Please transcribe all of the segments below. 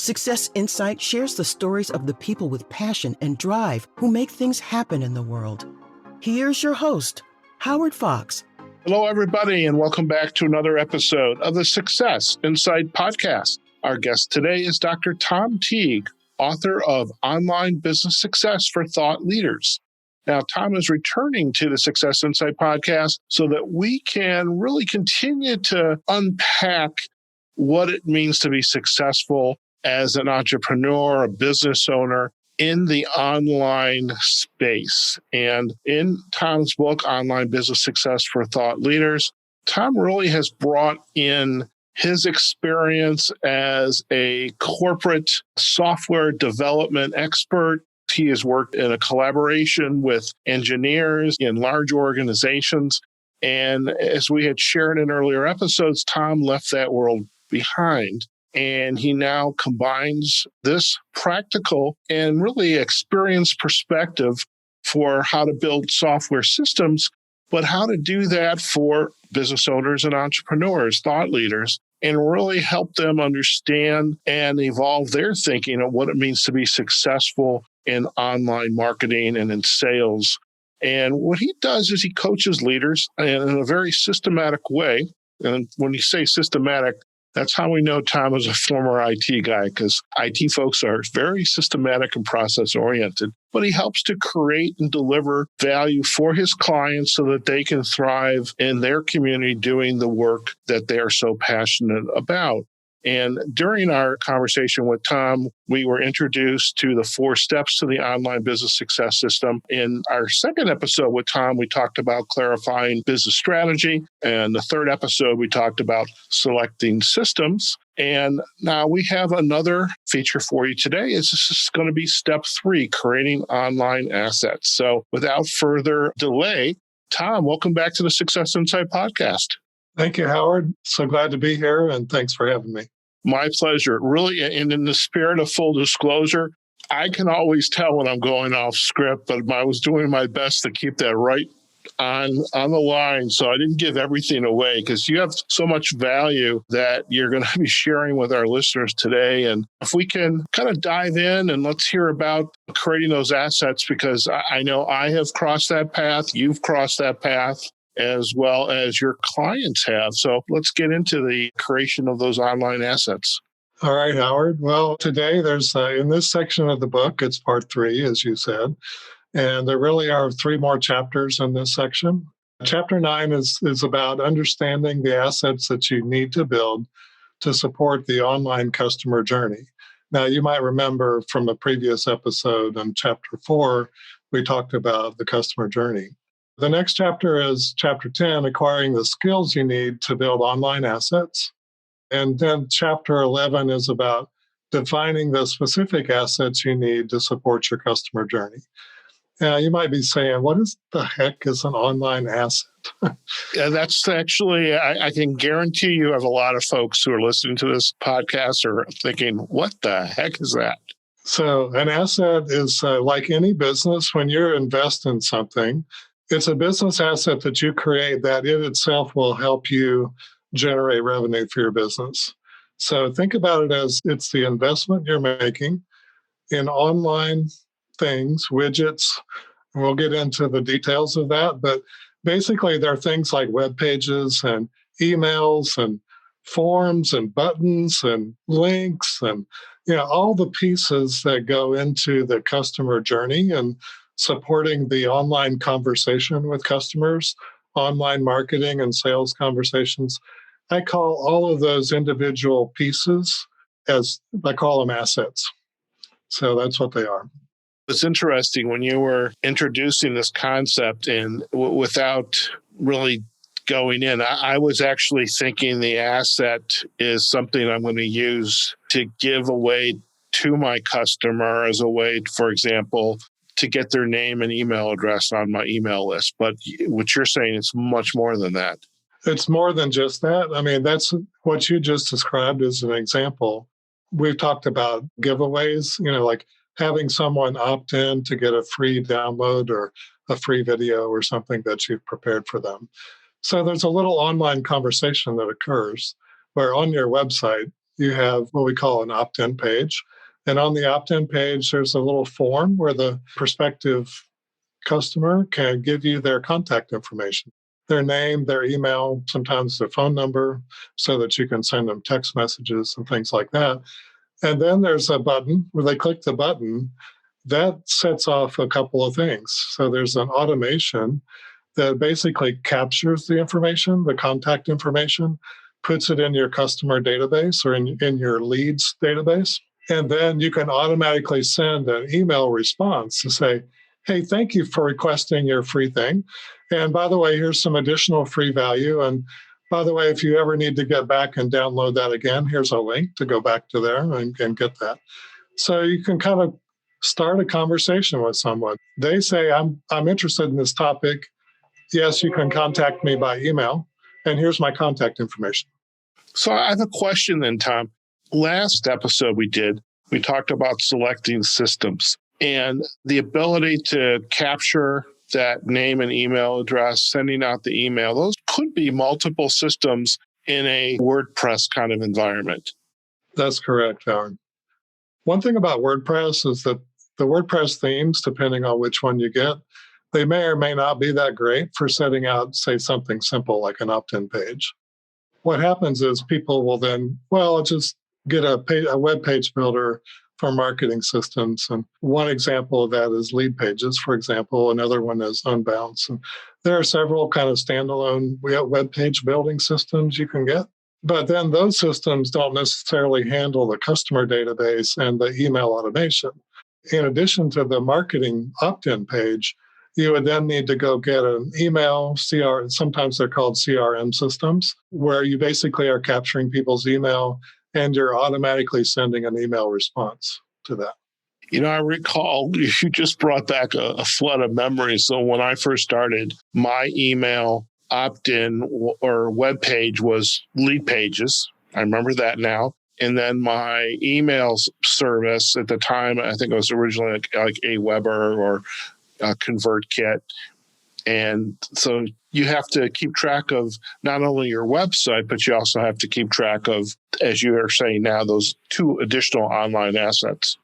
Success Insight shares the stories of the people with passion and drive who make things happen in the world. Here's your host, Howard Fox. Hello, everybody, and welcome back to another episode of the Success Insight podcast. Our guest today is Dr. Tom Teague, author of Online Business Success for Thought Leaders. Now, Tom is returning to the Success Insight podcast so that we can really continue to unpack what it means to be successful as an entrepreneur, a business owner in the online space. And in Tom's book, Online Business Success for Thought Leaders, Tom really has brought in his experience as a corporate software development expert. He has worked in a collaboration with engineers in large organizations. And as we had shared in earlier episodes, Tom left that world behind. And he now combines this practical and really experienced perspective for how to build software systems, but how to do that for business owners and entrepreneurs, thought leaders, and really help them understand and evolve their thinking of what it means to be successful in online marketing and in sales. And what he does is he coaches leaders in a very systematic way. And when you say systematic, that's how we know Tom is a former IT guy, because IT folks are very systematic and process-oriented. But he helps to create and deliver value for his clients so that they can thrive in their community doing the work that they are so passionate about. And during our conversation with Tom, we were introduced to the 4 steps to the online business success system. In our second episode with Tom, we talked about clarifying business strategy. And the third episode, we talked about selecting systems. And now we have another feature for you today. This is going to be step 3, creating online assets. So without further delay, Tom, welcome back to the Success Insight podcast. Thank you, Howard. So glad to be here, and thanks for having me. My pleasure. Really, and in the spirit of full disclosure, I can always tell when I'm going off script, but I was doing my best to keep that right on the line, so I didn't give everything away, because you have so much value that you're going to be sharing with our listeners today. And if we can kind of dive in and let's hear about creating those assets, because I know I have crossed that path, you've crossed that path, as well as your clients have. So let's get into the creation of those online assets. All right, Howard. Well, today there's, in this section of the book, it's part 3, as you said, and there really are 3 more chapters in this section. Chapter 9 is about understanding the assets that you need to build to support the online customer journey. Now, you might remember from a previous episode in chapter 4, we talked about the customer journey. The next chapter is chapter 10, acquiring the skills you need to build online assets. And then chapter 11 is about defining the specific assets you need to support your customer journey. Now, you might be saying, what is the heck is an online asset? Yeah, that's actually, I can guarantee you have a lot of folks who are listening to this podcast are thinking, what the heck is that? So an asset is like any business. When you invest in something, it's a business asset that you create that in itself will help you generate revenue for your business. So think about it as it's the investment you're making in online things, widgets. And we'll get into the details of that. But basically, there are things like web pages and emails and forms and buttons and links and all the pieces that go into the customer journey and supporting the online conversation with customers, online marketing and sales conversations. I call all of those individual pieces I call them assets. So that's what they are. It's interesting when you were introducing this concept and without really going in, I was actually thinking the asset is something I'm going to use to give away to my customer as a way, for example, to get their name and email address on my email list. But what you're saying, it's much more than that. It's more than just that. I mean, that's what you just described as an example. We've talked about giveaways, like having someone opt in to get a free download or a free video or something that you've prepared for them. So there's a little online conversation that occurs where on your website, you have what we call an opt-in page. And on the opt-in page, there's a little form where the prospective customer can give you their contact information, their name, their email, sometimes their phone number, so that you can send them text messages and things like that. And then there's a button where they click the button that sets off a couple of things. So there's an automation that basically captures the information, the contact information, puts it in your customer database or in your leads database. And then you can automatically send an email response to say, hey, thank you for requesting your free thing. And by the way, here's some additional free value. And by the way, if you ever need to get back and download that again, here's a link to go back to there and get that. So you can kind of start a conversation with someone. They say, I'm interested in this topic. Yes, you can contact me by email. And here's my contact information. So I have a question then, Tom. Last episode we talked about selecting systems and the ability to capture that name and email address, sending out the email. Those could be multiple systems in a WordPress kind of environment. That's correct, Howard. One thing about WordPress is that the WordPress themes, depending on which one you get, they may or may not be that great for setting out, say, something simple like an opt-in page. What happens is people will then, well, just get a web page builder for marketing systems. And one example of that is Lead Pages, for example. Another one is Unbounce. And there are several kind of standalone web page building systems you can get. But then those systems don't necessarily handle the customer database and the email automation. In addition to the marketing opt-in page, you would then need to go get an email, sometimes they're called CRM systems, where you basically are capturing people's email and you're automatically sending an email response to that. You know, I recall you just brought back a flood of memories. So when I first started, my email opt-in or web page was Lead Pages. I remember that now. And then my email service at the time, I think it was originally like Aweber or ConvertKit. And so you have to keep track of not only your website, but you also have to keep track of, as you are saying now, those two additional online assets.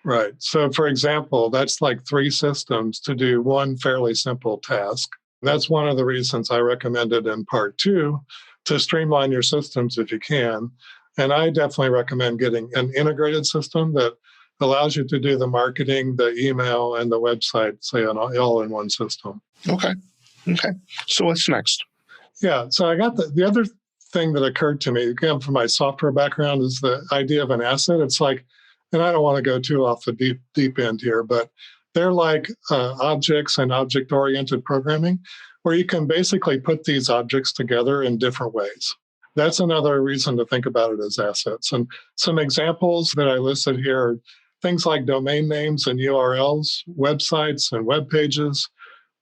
Right. So, for example, that's like 3 systems to do one fairly simple task. That's one of the reasons I recommended in part 2 to streamline your systems if you can. And I definitely recommend getting an integrated system that allows you to do the marketing, the email, and the website, say, all in one system. Okay. So what's next? Yeah. So I got the other thing that occurred to me, again, from my software background, is the idea of an asset. It's like, and I don't want to go too off the deep end here, but they're like objects and object-oriented programming, where you can basically put these objects together in different ways. That's another reason to think about it as assets. And some examples that I listed here are things like domain names and URLs, websites and web pages,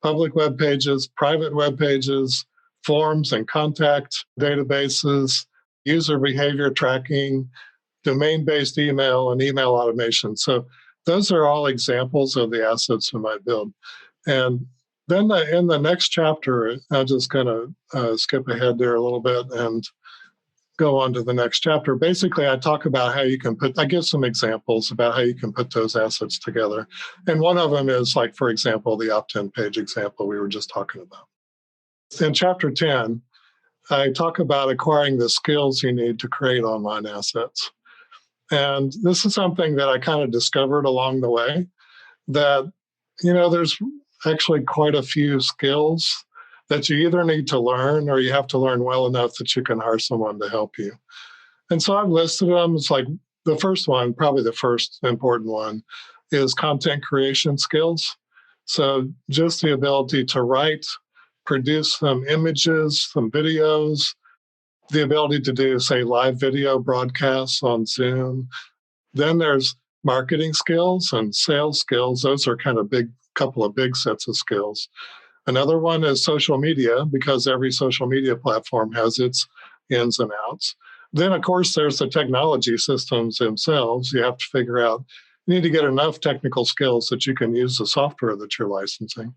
public web pages, private web pages, forms and contact databases, user behavior tracking, domain-based email, and email automation. So those are all examples of the assets we might build. And then in the next chapter, I'm just going to skip ahead there a little bit and go on to the next chapter. Basically, I talk about how you can I give some examples about how you can put those assets together. And one of them is, like, for example, the opt-in page example we were just talking about. In chapter 10, I talk about acquiring the skills you need to create online assets. And this is something that I kind of discovered along the way, that, there's actually quite a few skills that you either need to learn or you have to learn well enough that you can hire someone to help you. And so I've listed them. It's like the first one, probably the first important one, is content creation skills. So just the ability to write, produce some images, some videos, the ability to do, say, live video broadcasts on Zoom. Then there's marketing skills and sales skills. Those are kind of couple of big sets of skills. Another one is social media, because every social media platform has its ins and outs. Then, of course, there's the technology systems themselves. You have to figure out, you need to get enough technical skills that you can use the software that you're licensing.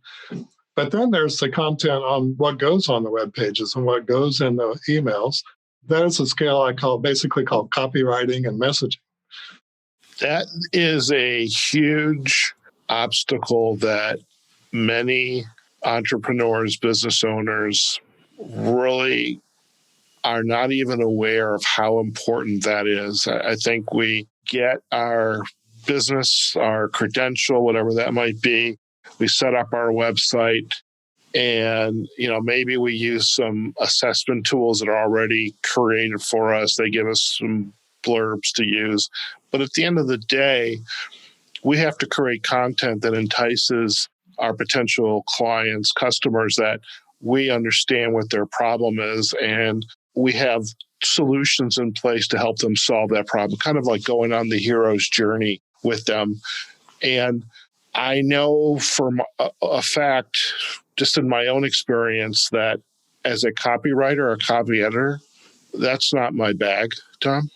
But then there's the content on what goes on the web pages and what goes in the emails. That is a skill I basically call copywriting and messaging. That is a huge obstacle that many entrepreneurs, business owners really are not even aware of how important that is. I think we get our business, our credential, whatever that might be. We set up our website and, maybe we use some assessment tools that are already created for us. They give us some blurbs to use. But at the end of the day, we have to create content that entices our potential clients, customers, that we understand what their problem is and we have solutions in place to help them solve that problem, kind of like going on the hero's journey with them. And I know from a fact, just in my own experience, that as a copywriter or copy editor, that's not my bag, Tom.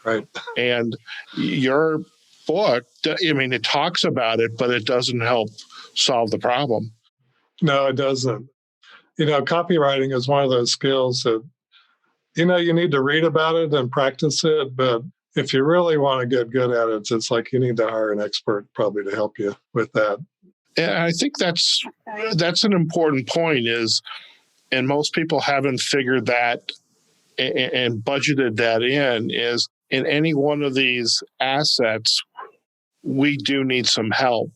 Right. And your book, it talks about it, but it doesn't help solve the problem. No, it doesn't. Copywriting is one of those skills that, you need to read about it and practice it. But if you really want to get good at it, it's like you need to hire an expert probably to help you with that. And I think that's an important point and most people haven't figured that and budgeted that in any one of these assets, we do need some help.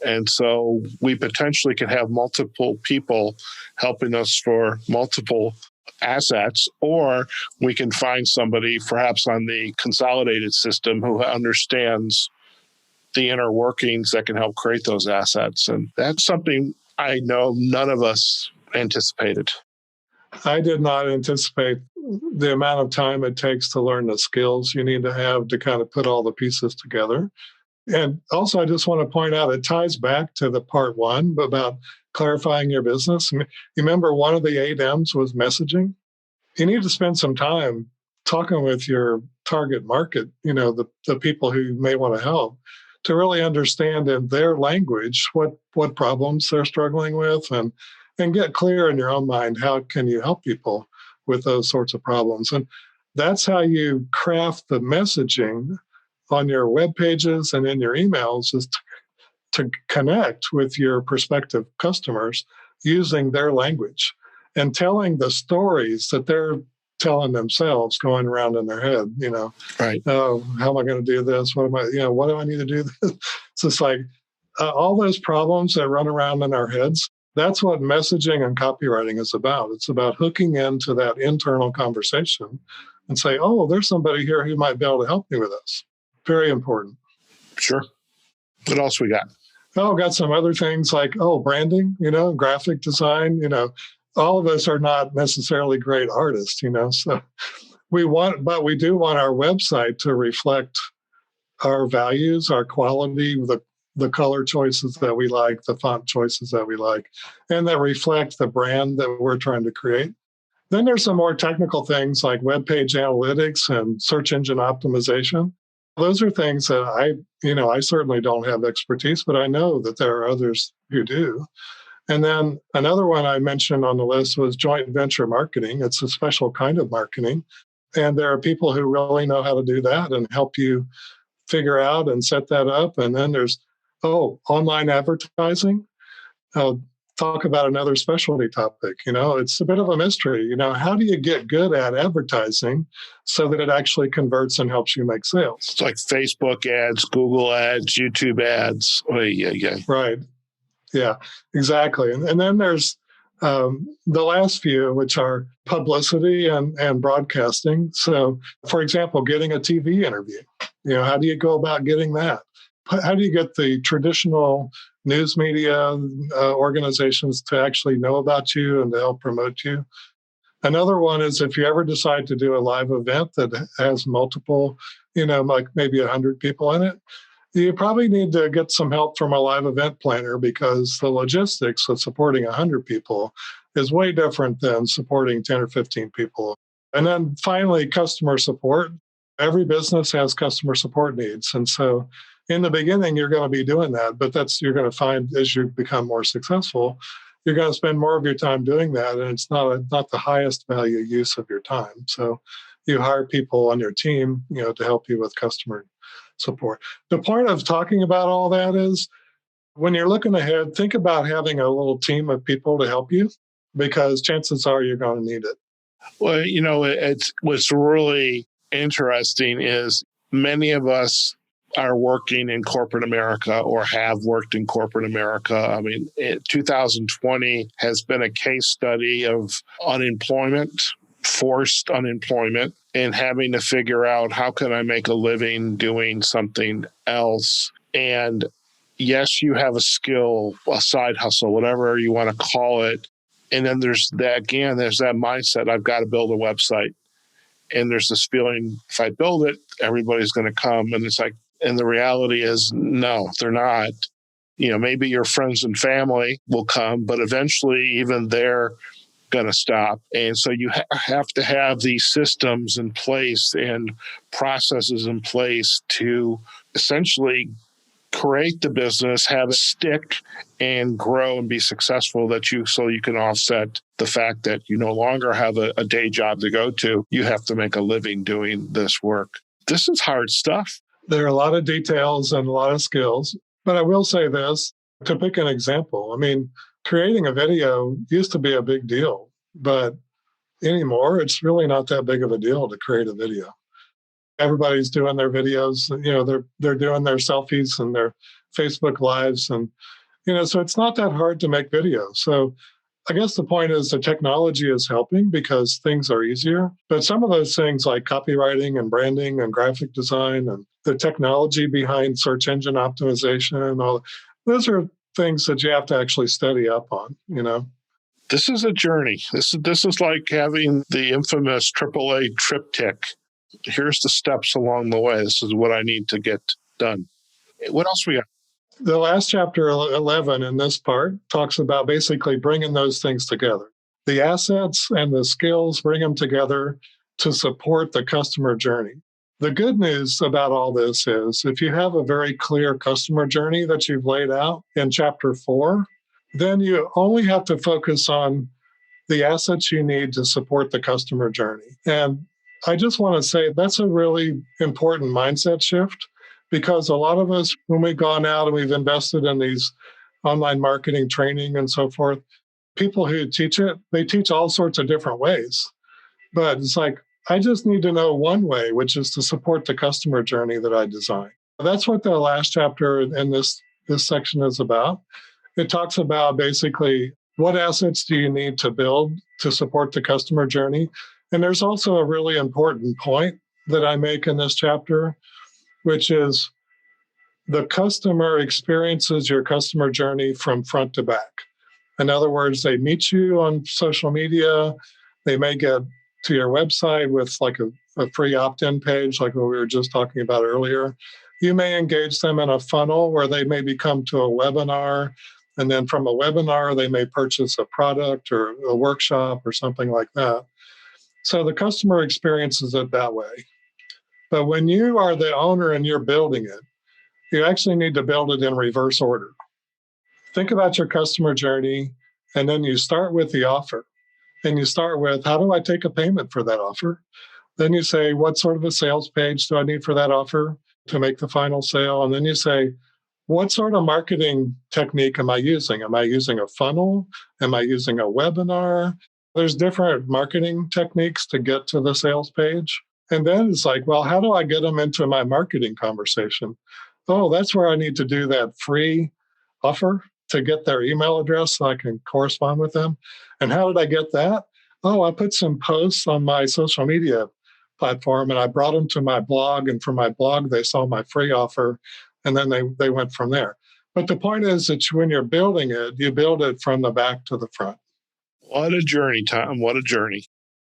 And so we potentially could have multiple people helping us for multiple assets, or we can find somebody perhaps on the consolidated system who understands the inner workings that can help create those assets. And that's something I know none of us anticipated. I did not anticipate the amount of time it takes to learn the skills you need to have to kind of put all the pieces together. And also, I just want to point out, it ties back to the part one about clarifying your business. You remember one of the 8 M's was messaging? You need to spend some time talking with your target market, the people who you may want to help, to really understand in their language what problems they're struggling with and get clear in your own mind, how can you help people with those sorts of problems. And that's how you craft the messaging on your web pages and in your emails, is to connect with your prospective customers using their language and telling the stories that they're telling themselves going around in their head, Right. Oh, how am I going to do this? What do I need to do this? It's just like all those problems that run around in our heads. That's what messaging and copywriting is about. It's about hooking into that internal conversation and say, oh, there's somebody here who might be able to help me with this. Very important. Sure. What else we got? Oh, got some other things like, branding, graphic design, all of us are not necessarily great artists, so we do want our website to reflect our values, our quality, the color choices that we like, the font choices that we like, and that reflect the brand that we're trying to create. Then there's some more technical things like web page analytics and search engine optimization. Those are things that I certainly don't have expertise, but I know that there are others who do. And then another one I mentioned on the list was joint venture marketing. It's a special kind of marketing. And there are people who really know how to do that and help you figure out and set that up. And then there's, online advertising. I'll talk about another specialty topic. It's a bit of a mystery. How do you get good at advertising so that it actually converts and helps you make sales? It's like Facebook ads, Google ads, YouTube ads. Oh, yeah. Right. Yeah, exactly. And then there's the last few, which are publicity and broadcasting. So, for example, getting a TV interview. How do you go about getting that? How do you get the traditional news media organizations to actually know about you and to help promote you? Another one is if you ever decide to do a live event that has multiple, like maybe 100 people in it, you probably need to get some help from a live event planner, because the logistics of supporting 100 people is way different than supporting 10 or 15 people. And then finally, customer support. Every business has customer support needs. And so in the beginning, you're going to be doing that, but you're going to find as you become more successful, you're going to spend more of your time doing that, and it's not the highest value use of your time. So you hire people on your team, to help you with customer support. The point of talking about all that is when you're looking ahead, think about having a little team of people to help you, because chances are you're going to need it. Well, it's what's really interesting is many of us are working in corporate America or have worked in corporate America. I mean, 2020 has been a case study of unemployment, forced unemployment, and having to figure out how can I make a living doing something else. And yes, you have a skill, a side hustle, whatever you want to call it. And then there's that mindset, I've got to build a website. And there's this feeling, if I build it, everybody's going to come. And it's like, and the reality is, no, they're not. Maybe your friends and family will come, but eventually even they're going to stop. And so you have to have these systems in place and processes in place to essentially create the business, have it stick and grow and be successful so you can offset the fact that you no longer have a day job to go to. You have to make a living doing this work. This is hard stuff. There are a lot of details and a lot of skills, but I will say this, to pick an example. I mean, creating a video used to be a big deal, but anymore, it's really not that big of a deal to create a video. Everybody's doing their videos, they're doing their selfies and their Facebook lives. And, so it's not that hard to make videos. So I guess the point is the technology is helping because things are easier. But some of those things like copywriting and branding and graphic design and the technology behind search engine optimization and all, those are things that you have to actually study up on, This is a journey. This is like having the infamous AAA triptych. Here's the steps along the way. This is what I need to get done. What else we got? The last chapter 11 in this part talks about basically bringing those things together. The assets and the skills, bring them together to support the customer journey. The good news about all this is if you have a very clear customer journey that you've laid out in chapter 4, then you only have to focus on the assets you need to support the customer journey. And I just want to say that's a really important mindset shift, because a lot of us, when we've gone out and we've invested in these online marketing training and so forth, people who teach it, they teach all sorts of different ways. But it's like, I just need to know one way, which is to support the customer journey that I design. That's what the last chapter in this section is about. It talks about basically what assets do you need to build to support the customer journey. And there's also a really important point that I make in this chapter, which is the customer experiences your customer journey from front to back. In other words, they meet you on social media. They may get to your website with like a free opt-in page, like what we were just talking about earlier. You may engage them in a funnel where they maybe come to a webinar, and then from a webinar, they may purchase a product or a workshop or something like that. So the customer experiences it that way. But when you are the owner and you're building it, you actually need to build it in reverse order. Think about your customer journey, and then you start with the offer. And you start with, how do I take a payment for that offer? Then you say, what sort of a sales page do I need for that offer to make the final sale? And then you say, what sort of marketing technique am I using? Am I using a funnel? Am I using a webinar? There's different marketing techniques to get to the sales page. And then it's like, well, how do I get them into my marketing conversation? Oh, that's where I need to do that free offer to get their email address so I can correspond with them. And how did I get that? Oh, I put some posts on my social media platform and I brought them to my blog. And from my blog, they saw my free offer. And then they went from there. But the point is that when you're building it, you build it from the back to the front. What a journey, Tom. What a journey.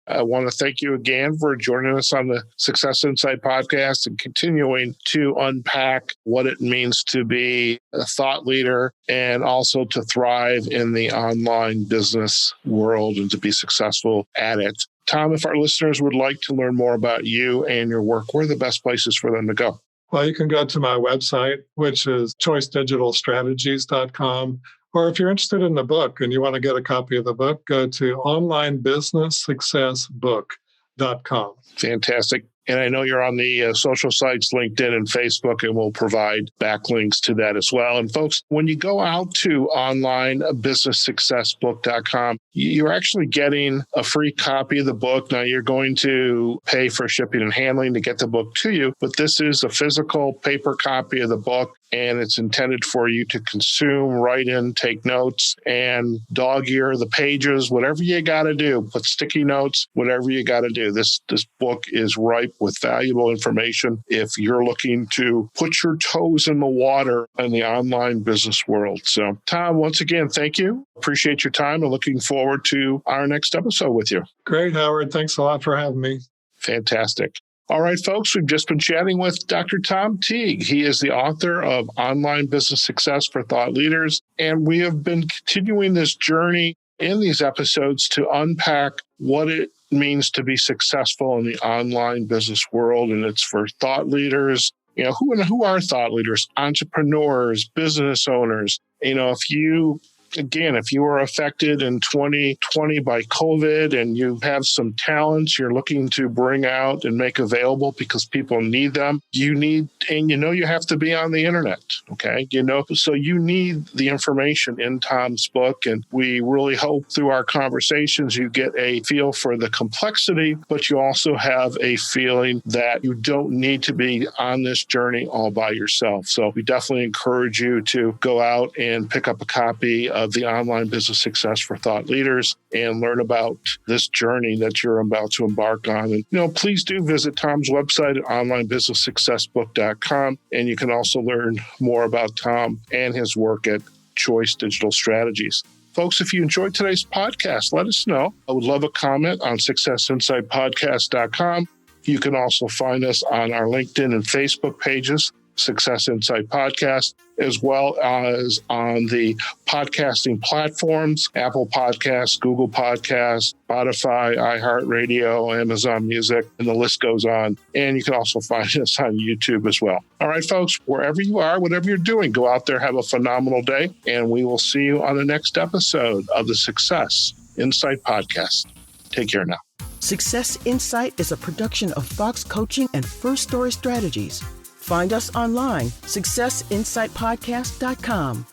I want to thank you again for joining us on the Success Insight podcast and continuing to unpack what it means to be a thought leader and also to thrive in the online business world and to be successful at it. Tom, if our listeners would like to learn more about you and your work, where are the best places for them to go? Well, you can go to my website, which is choicedigitalstrategies.com, Or if you're interested in the book and you want to get a copy of the book, go to onlinebusinesssuccessbook.com. Fantastic. And I know you're on the social sites, LinkedIn and Facebook, and we'll provide backlinks to that as well. And folks, when you go out to onlinebusinesssuccessbook.com, you're actually getting a free copy of the book. Now, you're going to pay for shipping and handling to get the book to you, but this is a physical paper copy of the book, and it's intended for you to consume, write in, take notes, and dog ear the pages, whatever you got to do, put sticky notes, whatever you got to do. This book is ripe with valuable information if you're looking to put your toes in the water in the online business world. So, Tom, once again, thank you. Appreciate your time and looking forward to our next episode with you. Great, Howard. Thanks a lot for having me. Fantastic. All right, folks, we've just been chatting with Dr. Tom Teague. He is the author of Online Business Success for Thought Leaders, and we have been continuing this journey in these episodes to unpack what it means to be successful in the online business world, and it's for thought leaders. Who are thought leaders? Entrepreneurs, business owners. If you were affected in 2020 by COVID and you have some talents you're looking to bring out and make available because people need them, you have to be on the internet, okay? So you need the information in Tom's book, and we really hope through our conversations you get a feel for the complexity, but you also have a feeling that you don't need to be on this journey all by yourself. So we definitely encourage you to go out and pick up a copy of the Online Business Success for Thought Leaders and learn about this journey that you're about to embark on. And, please do visit Tom's website at onlinebusinesssuccessbook.com. And you can also learn more about Tom and his work at Choice Digital Strategies. Folks, if you enjoyed today's podcast, let us know. I would love a comment on successinsightpodcast.com. You can also find us on our LinkedIn and Facebook pages, Success Insight Podcast, as well as on the podcasting platforms, Apple Podcasts, Google Podcasts, Spotify, iHeartRadio, Amazon Music, and the list goes on. And you can also find us on YouTube as well. All right, folks, wherever you are, whatever you're doing, go out there, have a phenomenal day, and we will see you on the next episode of the Success Insight Podcast. Take care now. Success Insight is a production of Fox Coaching and First Story Strategies. Find us online, successinsightpodcast.com.